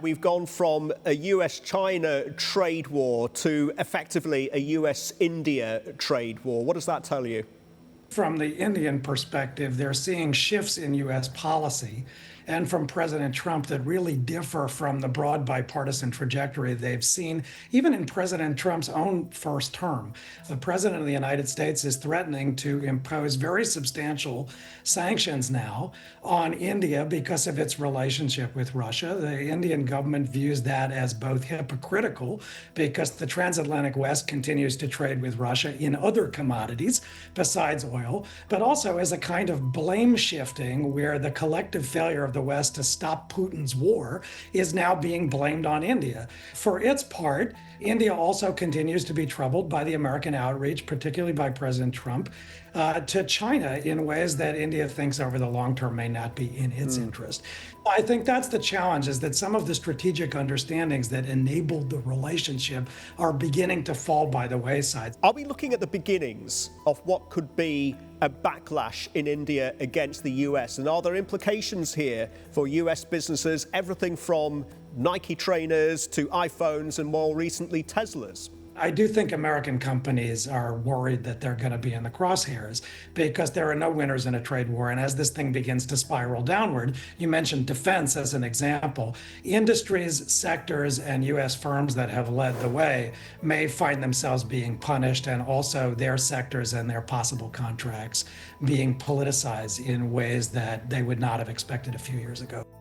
We've gone from a U.S China trade war to effectively a U.S India trade war. What does that tell you? From the Indian perspective, they're seeing shifts in U.S. policy and from President Trump that really differ from the broad bipartisan trajectory they've seen, even in President Trump's own first term. The President of the United States is threatening to impose very substantial sanctions now on India because of its relationship with Russia. The Indian government views that as both hypocritical because the transatlantic West continues to trade with Russia in other commodities besides oil, but also as a kind of blame shifting where the collective failure of the West to stop Putin's war is now being blamed on India. For its part, India also continues to be troubled by the American outreach, particularly by President Trump, to China in ways that India thinks over the long term may not be in its interest. I think that's the challenge, is that some of the strategic understandings that enabled the relationship are beginning to fall by the wayside. Are we looking at the beginnings of what could be a backlash in India against the US? And are there implications here for US businesses, everything from Nike trainers to iPhones and more recently Teslas? I do think American companies are worried that they're going to be in the crosshairs because there are no winners in a trade war. And as this thing begins to spiral downward, you mentioned defense as an example. Industries, sectors, and U.S. firms that have led the way may find themselves being punished, and also their sectors and their possible contracts being politicized in ways that they would not have expected a few years ago.